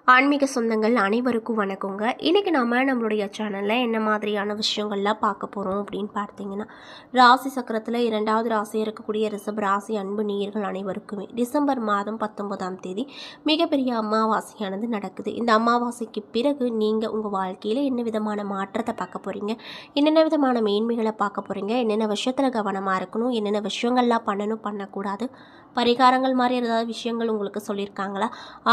ஆன்மீக சொந்தங்கள் அனைவருக்கும் வணக்கங்க. இன்றைக்கி நம்மளுடைய சேனலில் என்ன மாதிரியான விஷயங்கள்லாம் பார்க்க போகிறோம் அப்படின்னு பார்த்தீங்கன்னா, ராசி சக்கரத்தில் 2வது ராசியாக இருக்கக்கூடிய ரிஷப ராசி அன்பு நேயர்கள் அனைவருக்குமே டிசம்பர் மாதம் 19ஆம் தேதி மிகப்பெரிய அமாவாசையானது நடக்குது. இந்த அமாவாசைக்கு பிறகு நீங்கள் உங்கள் வாழ்க்கையில் என்ன விதமான மாற்றத்தை பார்க்க போகிறீங்க, என்னென்ன விதமான மேன்மைகளை பார்க்க போகிறீங்க, என்னென்ன விஷயத்தில் கவனமாக இருக்கணும், என்னென்ன விஷயங்கள்லாம் பண்ணணும் பண்ணக்கூடாது, பரிகாரங்கள் மாதிரி ஏதாவது விஷயங்கள் உங்களுக்கு சொல்லியிருக்காங்களா,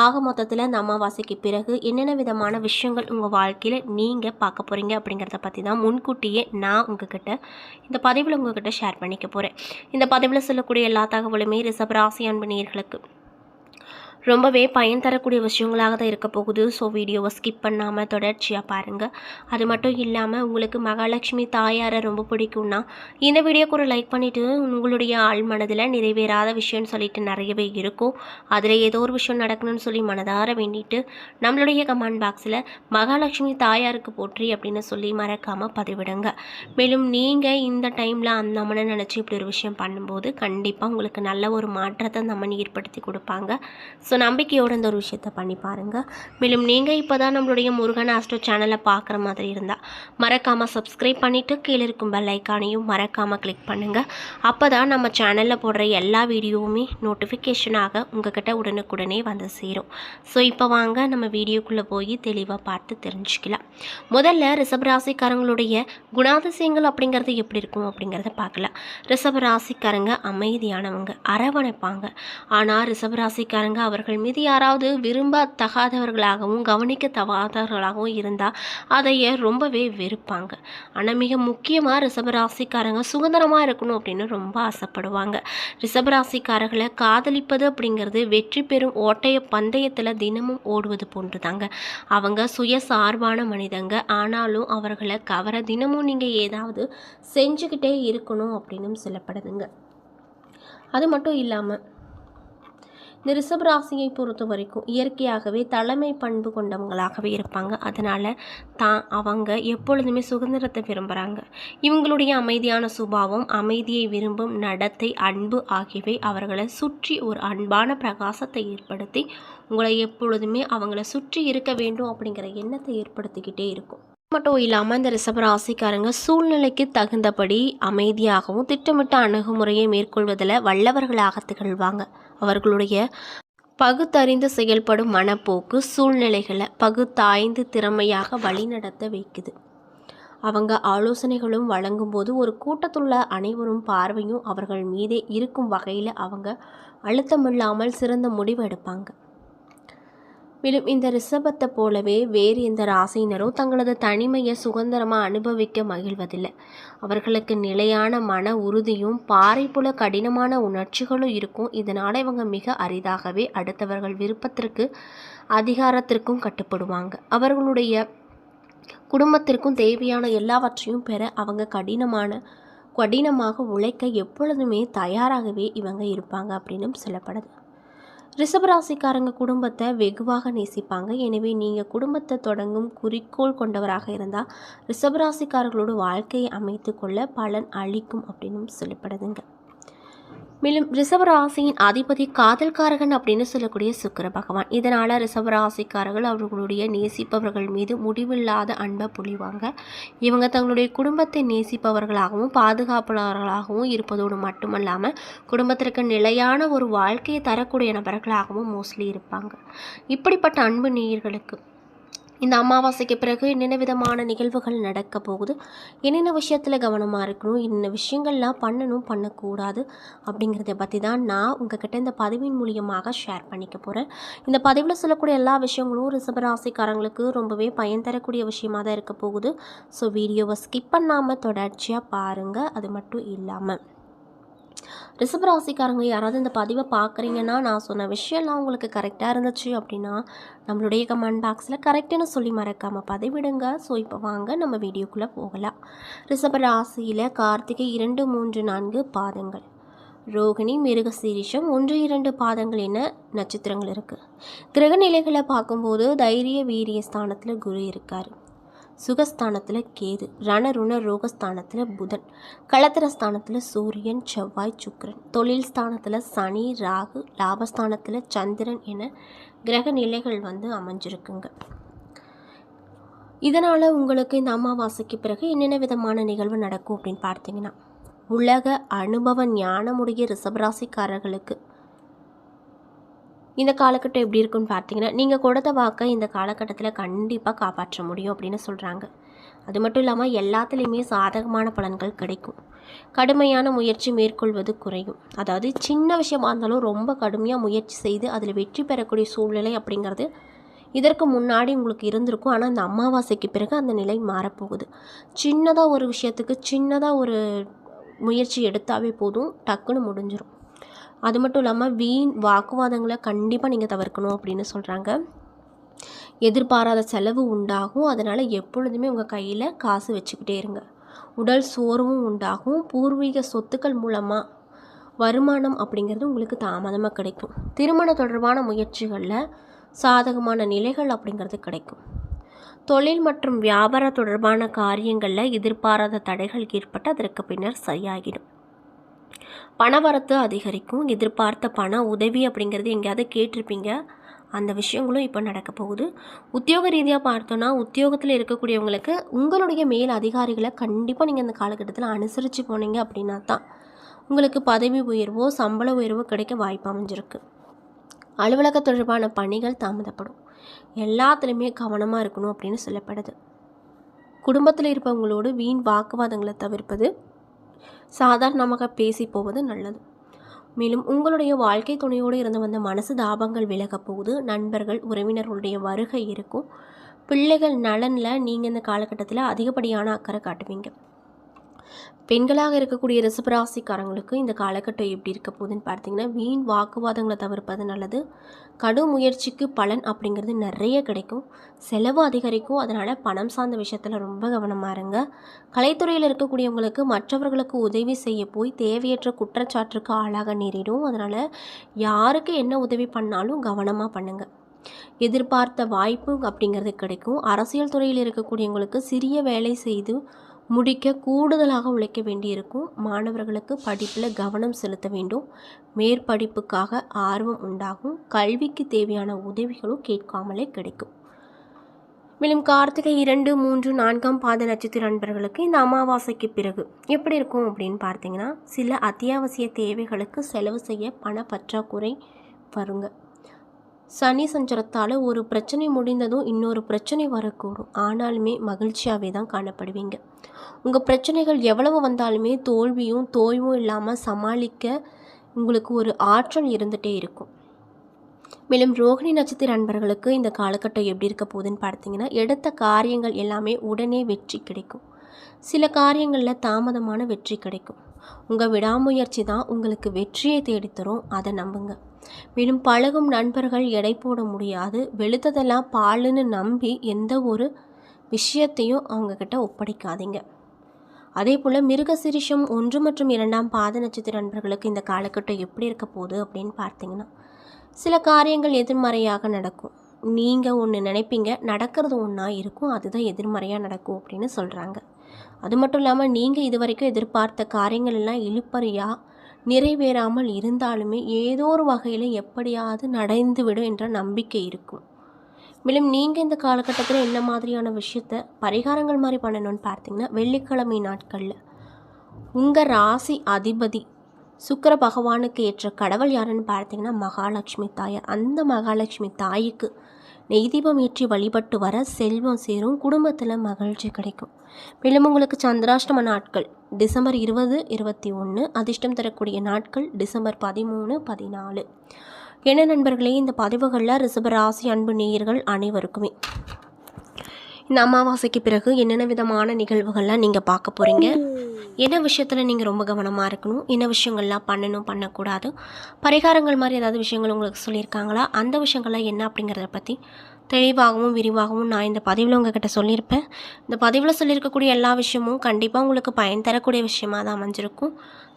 ஆக மொத்தத்தில் இந்த அமாவாசைக்கு பிறகு என்னென்ன விதமான விஷயங்கள் உங்கள் வாழ்க்கையில் நீங்கள் பார்க்க போகிறீங்க அப்படிங்கிறத பற்றி தான் முன்கூட்டியே நான் உங்ககிட்ட இந்த பதிவில் உங்ககிட்ட ஷேர் பண்ணிக்க போகிறேன். இந்த பதிவில் சொல்லக்கூடிய எல்லா தகவலுமே ரிஷபராசி அன்பு நேயர்களுக்கு ரொம்பவே பயன் தரக்கூடிய விஷயங்களாக தான் இருக்க போகுது. ஸோ வீடியோவை ஸ்கிப் பண்ணாமல் தொடர்ச்சியாக பாருங்கள். அது மட்டும் இல்லாமல் உங்களுக்கு மகாலட்சுமி தாயாரை ரொம்ப பிடிக்கும்னா இந்த வீடியோக்கு ஒரு லைக் பண்ணிவிட்டு உங்களுடைய ஆள் மனதில் நிறைவேறாத விஷயம்னு சொல்லிட்டு நிறையவே இருக்கும், அதில் ஏதோ ஒரு விஷயம் நடக்கணும்னு சொல்லி மனதார வேண்டிட்டு நம்மளுடைய கமெண்ட் பாக்ஸில் மகாலட்சுமி தாயாருக்கு போற்றி அப்படின்னு சொல்லி மறக்காமல் பதிவிடுங்க. மேலும் நீங்கள் இந்த டைமில் அந்த அம்மனை நினச்சி இப்படி ஒரு விஷயம் பண்ணும்போது கண்டிப்பாக உங்களுக்கு நல்ல ஒரு மாற்றத்தை அந்த அம்மன் ஏற்படுத்தி கொடுப்பாங்க. ஸோ நம்பிக்கையோடு இந்த ஒரு விஷயத்தை பண்ணி பாருங்கள். மேலும் நீங்கள் இப்போ தான் நம்மளுடைய முருகன் ஆஸ்ட்ரோ சேனலை பார்க்குற மாதிரி இருந்தால் மறக்காமல் சப்ஸ்கிரைப் பண்ணிவிட்டு கீழே இருக்கும் பெல் ஐக்கானையும் மறக்காமல் கிளிக் பண்ணுங்கள். அப்போ தான் நம்ம சேனலில் போடுற எல்லா வீடியோவுமே நோட்டிஃபிகேஷனாக உங்கள்கிட்ட உடனுக்குடனே வந்து சேரும். ஸோ இப்போ வாங்க நம்ம வீடியோக்குள்ளே போய் தெளிவாக பார்த்து தெரிஞ்சுக்கலாம். முதல்ல ரிஷபராசிக்காரங்களுடைய குணாதிசயங்கள் அப்படிங்கிறது எப்படி இருக்கும் அப்படிங்கிறத பார்க்கலாம். ரிஷபராசிக்காரங்க அமைதியானவங்க, அரவணைப்பாங்க. ஆனால் ரிஷபராசிக்காரங்க அவர்கள் மீது யாராவது விரும்பத்தகாதவர்களாகவும் கவனிக்க தகாதவர்களாகவும் இருந்தால் அதையே ரொம்பவே வெறுப்பாங்க. ஆனால் மிக முக்கியமாக ரிஷபராசிக்காரங்க சுதந்திரமாக இருக்கணும் அப்படின்னு ரொம்ப ஆசைப்படுவாங்க. ரிஷபராசிக்காரர்களை காதலிப்பது அப்படிங்கிறது வெற்றி பெறும் ஓட்டைய பந்தயத்தில் தினமும் ஓடுவது போன்று தாங்க. அவங்க சுயசார்பான மனிதங்க, ஆனாலும் அவர்களை கவர தினமும் நீங்கள் ஏதாவது செஞ்சுக்கிட்டே இருக்கணும் அப்படின்னு சொல்லப்படுதுங்க. அது மட்டும் இல்லாமல் இந்த ரிஷபராசியை பொறுத்த வரைக்கும் இயற்கையாகவே தலைமை பண்பு கொண்டவங்களாகவே இருப்பாங்க. அதனால் அவங்க எப்பொழுதுமே சுதந்திரத்தை விரும்புகிறாங்க. இவங்களுடைய அமைதியான சுபாவம், அமைதியை விரும்பும் நடத்தை, அன்பு ஆகியவை அவர்களை சுற்றி ஒரு அன்பான பிரகாசத்தை ஏற்படுத்தி உங்களை எப்பொழுதுமே அவங்கள சுற்றி இருக்க வேண்டும் அப்படிங்கிற எண்ணத்தை ஏற்படுத்திக்கிட்டே இருக்கும். மட்டும் இல்லாமல் இந்த ரிஷபராசிக்காரங்க சூழ்நிலைக்கு தகுந்தபடி அமைதியாகவும் திட்டமிட்ட அணுகுமுறையை மேற்கொள்வதில் வல்லவர்களாக திகழ்வாங்க. அவர்களுடைய பகுத்தறிந்து செயல்படும் மனப்போக்கு சூழ்நிலைகளை பகுத்தாய்ந்து திறமையாக வழிநடத்த வைக்குது. அவங்க ஆலோசனைகளும் வழங்கும்போது ஒரு கூட்டத்துள்ள அனைவரும் பார்வையும் அவர்கள் மீதே இருக்கும் வகையில் அவங்க அழுத்தமில்லாமல் சிறந்த முடிவு எடுப்பாங்க. மேலும் இந்த ரிஷபத்தை போலவே வேறு எந்த ராசியினரும் தங்களது தனிமையை சுதந்திரமாக அனுபவிக்க மகிழ்வதில்லை. அவர்களுக்கு நிலையான மன உறுதியும் பாறை போல கடினமான உணர்ச்சிகளும் இருக்கும். இதனால் இவங்க மிக அரிதாகவே அடுத்தவர்கள் விருப்பத்திற்கு அதிகாரத்திற்கும் கட்டுப்படுவாங்க. அவர்களுடைய குடும்பத்திற்கும் தேவையான எல்லாவற்றையும் பெற அவங்க கடினமாக உழைக்க எப்பொழுதுமே தயாராகவே இவங்க இருப்பாங்க அப்படின்னு சொல்லப்படுது. ரிஷபராசிக்காரங்க குடும்பத்தை வெகுவாக நேசிப்பாங்க. எனவே நீங்கள் குடும்பத்தை தொடங்கும் குறிக்கோள் கொண்டவராக இருந்தால் ரிஷபராசிக்காரர்களோட வாழ்க்கையை அமைத்து கொள்ள பலன் அளிக்கும் அப்படின்னு சொல்லப்படுதுங்க. மேலும் ரிஷபராசியின் அதிபதி காதல்காரகன் அப்படின்னு சொல்லக்கூடிய சுக்கிர பகவான். இதனால் ரிஷபராசிக்காரர்கள் அவர்களுடைய நேசிப்பவர்கள் மீது முடிவில்லாத அன்பை பொழிவாங்க. இவங்க தங்களுடைய குடும்பத்தை நேசிப்பவர்களாகவும் பாதுகாப்பாளர்களாகவும் இருப்பதோடு மட்டுமல்லாமல் குடும்பத்திற்கு நிலையான ஒரு வாழ்க்கையை தரக்கூடிய நபர்களாகவும் மோஸ்ட்லி இருப்பாங்க. இப்படிப்பட்ட அன்பு நேயர்களுக்கு இந்த அமாவாசைக்கு பிறகு என்னென்ன விதமான நிகழ்வுகள் நடக்க போகுது, என்னென்ன விஷயத்தில் கவனமாக இருக்கணும், என்னென்ன விஷயங்கள்லாம் பண்ணணும் பண்ணக்கூடாது அப்படிங்கிறத பற்றி தான் நான் உங்ககிட்ட இந்த பதிவின் மூலியமாக ஷேர் பண்ணிக்க போகிறேன். இந்த பதிவில் சொல்லக்கூடிய எல்லா விஷயங்களும் ரிஷபராசிக்காரங்களுக்கு ரொம்பவே பயன் தரக்கூடிய விஷயமாக தான் இருக்க போகுது. ஸோ வீடியோவை ஸ்கிப் பண்ணாமல் தொடர்ச்சியாக பாருங்கள். அது மட்டும் இல்லாமல் ரிஷபராசிக்காரங்க யாராவது இந்த பதிவை பார்க்குறீங்கன்னா நான் சொன்ன விஷயம்லாம் உங்களுக்கு கரெக்டாக இருந்துச்சு அப்படின்னா நம்மளுடைய கமெண்ட் பாக்ஸில் கரெக்டுன்னு சொல்லி மறக்காமல் பதிவிடுங்க. ஸோ இப்போ வாங்க நம்ம வீடியோக்குள்ளே போகலாம். ரிஷபராசியில் கார்த்திகை 2, 3, 4 பாதங்கள், ரோகிணி, மிருகசீரிஷம் 1, 2 பாதங்கள் என நட்சத்திரங்கள் இருக்குது. கிரகநிலைகளை பார்க்கும்போது தைரிய வீரிய ஸ்தானத்தில் குரு இருக்கார். சுகஸ்தானத்தில் கேது, ரணருண ரோகஸ்தானத்தில் புதன், களத்திரஸ்தானத்தில் சூரியன், செவ்வாய், சுக்கிரன், தொழில் ஸ்தானத்தில் சனி, ராகு, லாபஸ்தானத்தில் சந்திரன் என கிரக நிலைகள் அமைஞ்சிருக்குங்க. இதனால் உங்களுக்கு இந்த அமாவாசைக்கு பிறகு என்னென்ன விதமான நிகழ்வு நடக்கும் அப்படின்னு பார்த்தீங்கன்னா, உலக அனுபவ ஞானமுடைய ரிஷபராசிக்காரர்களுக்கு இந்த காலகட்டம் எப்படி இருக்குன்னு பார்த்தீங்கன்னா, நீங்கள் கொடுத்த வாக்கை இந்த காலகட்டத்தில் கண்டிப்பாக காப்பாற்ற முடியும் அப்படின்னு சொல்கிறாங்க. அது மட்டும் இல்லாமல் எல்லாத்துலேயுமே சாதகமான பலன்கள் கிடைக்கும். கடுமையான முயற்சி மேற்கொள்வது குறையும். அதாவது சின்ன விஷயமா இருந்தாலும் ரொம்ப கடுமையாக முயற்சி செய்து அதில் வெற்றி பெறக்கூடிய சூழ்நிலை அப்படிங்கிறது இதற்கு முன்னாடி உங்களுக்கு இருந்திருக்கும். ஆனால் இந்த அமாவாசைக்கு பிறகு அந்த நிலை மாறப்போகுது. சின்னதாக ஒரு விஷயத்துக்கு சின்னதாக ஒரு முயற்சி எடுத்தாவே போதும், டக்குன்னு முடிஞ்சிடும். அது மட்டும் இல்லாமல் வீண் வாக்குவாதங்களை கண்டிப்பாக நீங்கள் தவிர்க்கணும் அப்படின்னு சொல்கிறாங்க. எதிர்பாராத செலவு உண்டாகும். அதனால் எப்பொழுதுமே உங்கள் கையில் காசு வச்சுக்கிட்டே இருங்க. உடல் சோர்வும் உண்டாகும். பூர்வீக சொத்துக்கள் மூலமாக வருமானம் அப்படிங்கிறது உங்களுக்கு தாமதமாக கிடைக்கும். திருமணம் தொடர்பான முயற்சிகளில் சாதகமான நிலைகள் அப்படிங்கிறது கிடைக்கும். தொழில் மற்றும் வியாபார தொடர்பான காரியங்களில் எதிர்பாராத தடைகள் ஏற்பட்டு அதற்கு பின்னர் சரியாகிடும். பணவரத்து அதிகரிக்கும். எதிர்பார்த்த பண உதவி அப்படிங்கிறது எங்கேயாவது கேட்டிருப்பீங்க, அந்த விஷயங்களும் இப்போ நடக்க போகுது. உத்தியோக ரீதியாக பார்த்தோன்னா, உத்தியோகத்தில் இருக்கக்கூடியவங்களுக்கு உங்களுடைய மேல் அதிகாரிகளை கண்டிப்பாக நீங்கள் இந்த காலகட்டத்தில் அனுசரித்து போனீங்க அப்படின்னா தான் உங்களுக்கு பதவி உயர்வோ சம்பள உயர்வோ கிடைக்க வாய்ப்பு அமைஞ்சிருக்கு. அலுவலக தொடர்பான பணிகள் தாமதப்படும். எல்லாத்துலேயுமே கவனமாக இருக்கணும் அப்படின்னு சொல்லப்படுது. குடும்பத்தில் இருப்பவங்களோடு வீண் வாக்குவாதங்களை தவிர்ப்பது, சாதாரணமாக பேசி போவது நல்லது. மேலும் உங்களுடைய வாழ்க்கை துணையோடு இருந்து வந்த மனசு தாபங்கள் விலக போகுது. நண்பர்கள் உறவினர்களுடைய வருகை இருக்கும். பிள்ளைகள் நலனில் நீங்கள் இந்த காலகட்டத்தில் அதிகப்படியான அக்கறை காட்டுவீங்க. பெண்களாக இருக்கக்கூடிய ரிஷபராசிக்காரங்களுக்கு இந்த காலகட்டம் எப்படி இருக்க போகுதுன்னு பார்த்தீங்கன்னா, வீண் வாக்குவாதங்களை தவிர்ப்பது நல்லது. கடும் முயற்சிக்கு பலன் அப்படிங்கிறது நிறைய கிடைக்கும். செலவு அதிகரிக்கும். அதனால் பணம் சார்ந்த விஷயத்தில் ரொம்ப கவனமாக இருங்க. கலைத்துறையில் இருக்கக்கூடியவங்களுக்கு மற்றவர்களுக்கு உதவி செய்ய போய் தேவையற்ற குற்றச்சாட்டுக்கு ஆளாக நேரிடும். அதனால் யாருக்கு என்ன உதவி பண்ணாலும் கவனமாக பண்ணுங்கள். எதிர்பார்த்த வாய்ப்பு அப்படிங்கிறது கிடைக்கும். அரசியல் துறையில் இருக்கக்கூடியவங்களுக்கு சிறிய வேலை செய்து முடிக்க கூடுதலாக உழைக்க வேண்டியிருக்கும். மாணவர்களுக்கு படிப்பில் கவனம் செலுத்த வேண்டும். மேற்படிப்புக்காக ஆர்வம் உண்டாகும். கல்விக்கு தேவையான உதவிகளும் கேட்காமலே கிடைக்கும். மேலும் கார்த்திகை 2, 3, 4ஆம் பாத நட்சத்திர நண்பர்களுக்கு இந்த அமாவாசைக்கு பிறகு எப்படி இருக்கும் அப்படின்னு பார்த்தீங்கன்னா, சில அத்தியாவசிய தேவைகளுக்கு செலவு செய்ய பண பற்றாக்குறை வருங்க. சனி சஞ்சரத்தால் ஒரு பிரச்சனை முடிந்ததும் இன்னொரு பிரச்சனை வரக்கூடும். ஆனாலுமே மகிழ்ச்சியாகவே தான் காணப்படுவீங்க. உங்கள் பிரச்சனைகள் எவ்வளவு வந்தாலுமே தோல்வியும் தோய்வும் இல்லாமல் சமாளிக்க உங்களுக்கு ஒரு ஆற்றல் இருந்துகிட்டே இருக்கும். மேலும் ரோகிணி நட்சத்திர அன்பர்களுக்கு இந்த காலகட்டம் எப்படி இருக்க போகுதுன்னு பார்த்தீங்கன்னா, எடுத்த காரியங்கள் எல்லாமே உடனே வெற்றி கிடைக்கும். சில காரியங்களில் தாமதமான வெற்றி கிடைக்கும். உங்கள் விடாமுயற்சி தான் உங்களுக்கு வெற்றியை தேடித்தரும், அதை நம்புங்க. மேலும் பழகும் நண்பர்கள் எடை போட முடியாது. வெளுத்ததெல்லாம் பாலுன்னு நம்பி எந்த ஒரு விஷயத்தையும் அவங்கக்கிட்ட ஒப்படைக்காதீங்க. அதே போல் மிருகசிரிஷம் 1 மற்றும் 2ஆம் பாத நட்சத்திர நண்பர்களுக்கு இந்த காலகட்டம் எப்படி இருக்க போகுது அப்படின்னு பார்த்தீங்கன்னா, சில காரியங்கள் எதிர்மறையாக நடக்கும். நீங்கள் ஒன்று நினைப்பீங்க, நடக்கிறது ஒன்றா இருக்கும், அதுதான் எதிர்மறையாக நடக்கும் அப்படின்னு சொல்கிறாங்க. அது மட்டும் இல்லாமல் நீங்கள் இது வரைக்கும் எதிர்பார்த்த காரியங்கள் எல்லாம் இழுப்பறியாக நிறைவேறாமல் இருந்தாலுமே ஏதோ ஒரு வகையில் எப்படியாவது நடந்துவிடும் என்ற நம்பிக்கை இருக்கும். மேலும் நீங்கள் இந்த காலகட்டத்தில் என்ன மாதிரியான விஷயத்த பரிகாரங்கள் மாதிரி பண்ணணும்னு பார்த்தீங்கன்னா, வெள்ளிக்கிழமை நாட்களில் உங்கள் ராசி அதிபதி சுக்கிர பகவானுக்கு ஏற்ற கடவுள் யாருன்னு பார்த்தீங்கன்னா மகாலட்சுமி தாயார். அந்த மகாலட்சுமி தாய்க்கு நெய் தீபம் ஏற்றி வழிபட்டு வர செல்வம் சேரும், குடும்பத்தில் மகிழ்ச்சி கிடைக்கும். மேலும் உங்களுக்கு சந்திராஷ்டம நாட்கள் டிசம்பர் 20, 21, அதிர்ஷ்டம் தரக்கூடிய நாட்கள் டிசம்பர் 13, 14. என்ன நண்பர்களே, இந்த பதிவுகளில் ரிஷபராசி அன்பு நேயர்கள் அனைவருக்குமே இந்த அமாவாசைக்கு பிறகு என்னென்ன விதமான நிகழ்வுகள்லாம் நீங்கள் பார்க்க போகிறீங்க, என்ன விஷயத்தில் நீங்கள் ரொம்ப கவனமாக இருக்கணும், என்ன விஷயங்கள்லாம் பண்ணணும் பண்ணக்கூடாது, பரிகாரங்கள் மாதிரி ஏதாவது விஷயங்கள் உங்களுக்கு சொல்லியிருக்காங்களா, அந்த விஷயங்கள்லாம் என்ன அப்படிங்கிறத பற்றி தெளிவாகவும் விரிவாகவும் நான் இந்த பதிவில் உங்ககிட்ட சொல்லியிருப்பேன். இந்த பதிவில் சொல்லியிருக்கக்கூடிய எல்லா விஷயமும் கண்டிப்பாக உங்களுக்கு பயன் தரக்கூடிய விஷயமாக தான் அமைஞ்சிருக்கும்.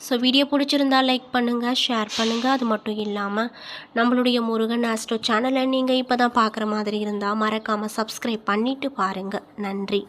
ஸோ வீடியோ பிடிச்சிருந்தால் லைக் பண்ணுங்கள், ஷேர் பண்ணுங்கள். அது மட்டும் இல்லாமல் நம்மளுடைய முருகன் ஆஸ்ட்ரோ சேனலை நீங்கள் இப்போ தான் பார்க்குற மாதிரி இருந்தால் மறக்காமல் சப்ஸ்கிரைப் பண்ணிவிட்டு பாருங்கள். நன்றி.